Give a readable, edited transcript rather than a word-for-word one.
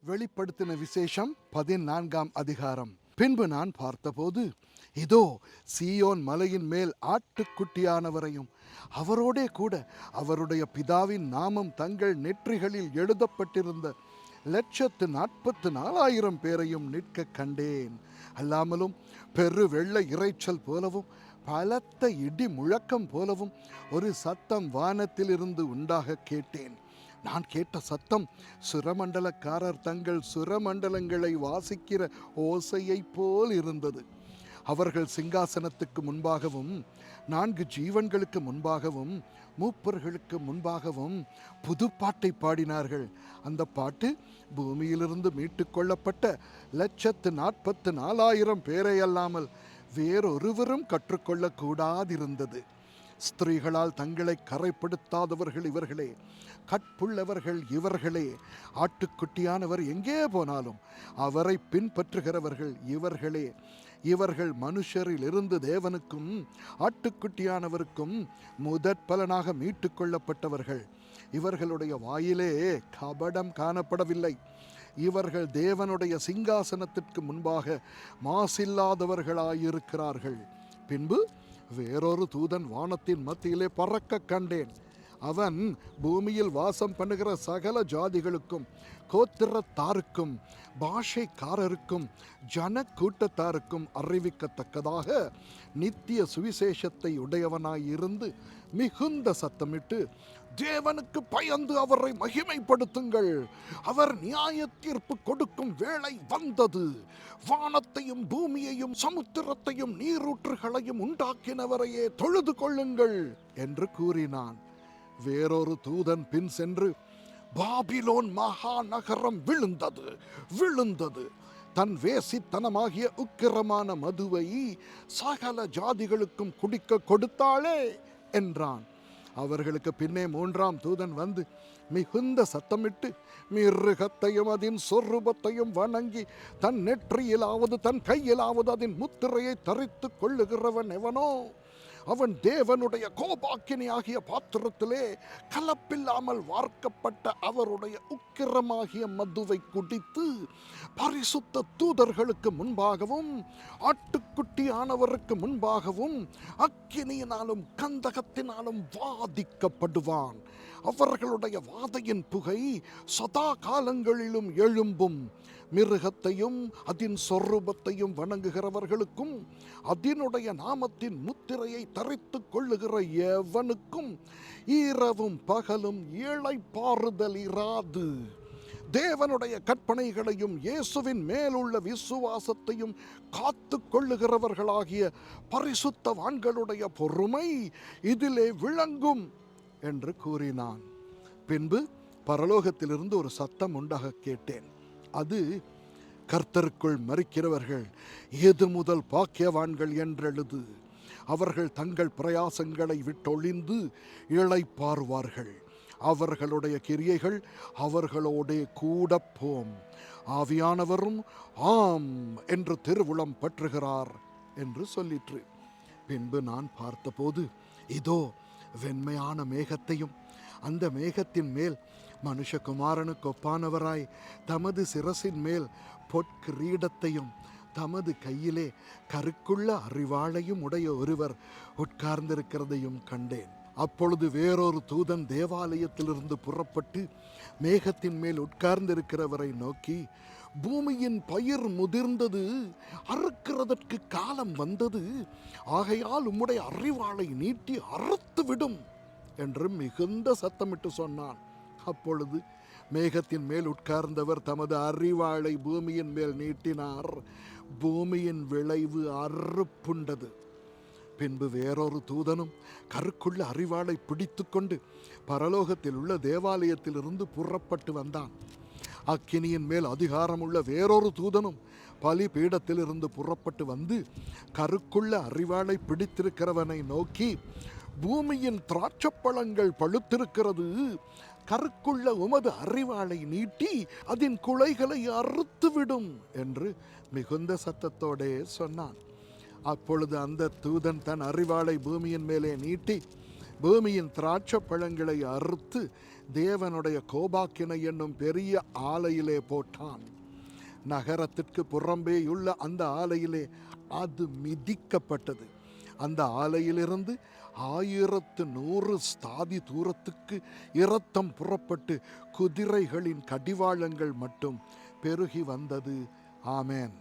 வெளிப்படுத்தின விசேஷம் 14ஆம் அதிகாரம். பின்பு நான் பார்த்தபோது, இதோ சீயோன் மலையின் மேல் ஆட்டுக்குட்டியானவரையும் அவரோடே கூட அவருடைய பிதாவின் நாமம் தங்கள் நெற்றிகளில் எழுதப்பட்டிருந்த 144,000 பேரையும் நிற்க கண்டேன். அல்லாமலும் பெரு வெள்ள இரைச்சல் போலவும் பலத்த இடி முழக்கம் போலவும் ஒரு சத்தம் வானத்திலிருந்து உண்டாக கேட்டேன். நான் கேட்ட சத்தம் சுரமண்டலக்காரர் தங்கள் சுரமண்டலங்களை வாசிக்கிற ஓசையை போல் இருந்தது. அவர்கள் சிங்காசனத்துக்கு முன்பாகவும் 4 ஜீவன்களுக்கு முன்பாகவும் மூப்பர்களுக்கு முன்பாகவும் புதுப்பாட்டை பாடினார்கள். அந்த பாட்டு பூமியிலிருந்து மீட்டு கொள்ளப்பட்ட 144,000 பேரை அல்லாமல் வேறொருவரும் கற்றுக்கொள்ளக்கூடாதிருந்தது. ஸ்திரீகளால் தங்களை கரைப்படுத்தாதவர்கள் இவர்களே, கற்புள்ளவர்கள் இவர்களே. ஆட்டுக்குட்டியானவர் எங்கே போனாலும் அவரை பின்பற்றுகிறவர்கள் இவர்களே. இவர்கள் மனுஷரில் இருந்து தேவனுக்கும் ஆட்டுக்குட்டியானவருக்கும் முதற் பலனாக மீட்டு கொள்ளப்பட்டவர்கள். இவர்களுடைய வாயிலே கபடம் காணப்படவில்லை. இவர்கள் தேவனுடைய சிங்காசனத்திற்கு முன்பாக மாசில்லாதவர்களாயிருக்கிறார்கள். பின்பு வேறொரு தூதன் வானத்தின் மத்தியிலே பறக்க கண்டேன். அவன் பூமியில் வாசம் பண்ணுகிற சகல ஜாதிகளுக்கும், கோத்திரத்தாருக்கும், பாஷைக்காரருக்கும், ஜன கூட்டத்தாருக்கும் அறிவிக்கத்தக்கதாக நித்திய சுவிசேஷத்தை உடையவனாயிருந்து மிகுந்த சத்தமிட்டு, தேவனுக்கு பயந்து அவரை மகிமைப்படுத்துங்கள், அவர் நியாய தீர்ப்பு கொடுக்கும் வேளை வந்தது, வானத்தையும் பூமியையும் சமுத்திரத்தையும் நீரூற்றுகளையும் உண்டாக்கினவரையே தொழுது கொள்ளுங்கள் என்று கூறினான். வேறொரு தூதன் பின் சென்று, பாபிலோன் மகா நகரம் விழுந்தது, தன் வேசித்தனமாகிய உக்கிரமான மதுவை சகல ஜாதிகளுக்கும் குடிக்க கொடுத்தாளே என்றான். அவர்களுக்கு பின்னே 3ஆம் தூதன் வந்து மிகுந்த சத்தமிட்டு, மிருகத்தையும் அதன் சொரூபத்தையும் வணங்கி தன் நெற்றியிலாவது தன் கையிலாவது அதன் முத்திரையை தரித்து கொள்ளுகிறவன் எவனோ அவன் தேவனுடைய கோபாக்கினி ஆகிய பாத்திரத்திலே கலப்பில்லாமல் வார்க்கப்பட்ட அவருடைய உக்கிரமாகிய மதுவை குடித்து பரிசுத்த தூதர்களுக்கு முன்பாகவும் ஆட்டுக்குட்டியானவருக்கு முன்பாகவும் அக்கினியினாலும் கந்தகத்தினாலும் வாதிக்கப்படுவான். அவர்களுடைய வாதையின் புகை சதா காலங்களிலும் எழும்பும். மிருகத்தையும் அதன் சொரூபத்தையும் வணங்குகிறவர்களுக்கும் அதனுடைய நாமத்தின் முத்திரையை தரித்து கொள்ளுகிற எவனுக்கும் இரவும் பகலும் இளைப்பாறுதல் இராது. தேவனுடைய கற்பனைகளையும் இயேசுவின் மேலுள்ள விசுவாசத்தையும் காத்து கொள்ளுகிறவர்களாகிய பரிசுத்தவான்களுடைய பொறுமை இதிலே விளங்கும் என்று கூறினான். பின்பு பரலோகத்திலிருந்து ஒரு சத்தம் உண்டாக கேட்டேன். அது, கர்த்தருக்குள் மரிக்கிறவர்கள் எது முதல் பாக்கியவான்கள் என்றெழுது. அவர்கள் தங்கள் பிரயாசங்களை விட்டொழிந்து இளைப்பாறுவார்கள். அவர்களுடைய கிரியைகள் அவர்களோடே கூட போம். ஆவியானவரும் ஆம் என்று திருவுளம் பற்றுகிறார் என்று சொல்லிற்று. பின்பு நான் பார்த்தபோது, இதோ வெண்மையான மேகத்தையும் அந்த மேகத்தின் மேல் மனுஷகுமாரனுக்கு ஒப்பானவராய் தமது சிரசின் மேல் பொற்கிரீடத்தையும் தமது கையிலே கருக்குள்ள அறிவாளையும் உடைய ஒருவர் உட்கார்ந்திருக்கிறதையும் கண்டேன். அப்பொழுது வேறொரு தூதன் தேவாலயத்திலிருந்து புறப்பட்டு மேகத்தின் மேல் உட்கார்ந்திருக்கிறவரை நோக்கி, பூமியின் பயிர் முதிர்ந்தது, அறுக்கிறதற்கு காலம் வந்தது, ஆகையால் உம்முடைய அறிவாளை நீட்டி அறுத்து விடும் என்று மிகுந்த சத்தமிட்டு சொன்னான். அப்பொழுது மேகத்தின் மேல் உட்கார்ந்தவர் தமது அறிவாளை பூமியின் மேல் நீட்டினார். பூமியின் விளைவு அறுப்புண்டது. பின்பு வேறொரு தூதனும் கருக்குள்ள அறிவாளை பிடித்து கொண்டு பரலோகத்தில் உள்ள தேவாலயத்திலிருந்து புறப்பட்டு வந்தான். அக்கினியின் மேல் அதிகாரமுள்ள வேறொரு தூதனும் பலி பீடத்திலிருந்து புறப்பட்டு வந்து கருக்குள்ள அறிவாளை பிடித்திருக்கிறவனை நோக்கி, பூமியின் திராட்சப்பழங்கள் பழுத்திருக்கிறது, கருக்குள்ள உமது அறிவாளை நீட்டி அதன் குலைகளை அறுத்துவிடும் என்று மிகுந்த சத்தத்தோடே சொன்னான். அப்பொழுது அந்த தூதன் தன் அறிவாளை பூமியின் மேலே நீட்டி பூமியின் திராட்சை பழங்களை அறுத்து தேவனுடைய கோபாக்கினை என்னும் பெரிய ஆலையிலே போட்டான். நகரத்திற்கு புறம்பேயுள்ள அந்த ஆலையிலே அது மிதிக்கப்பட்டது. அந்த ஆலையிலிருந்து 1100 ஸ்தாதி தூரத்துக்கு இரத்தம் புறப்பட்டு குதிரைகளின் கடிவாளங்கள் மட்டும் பெருகி வந்தது. ஆமேன்.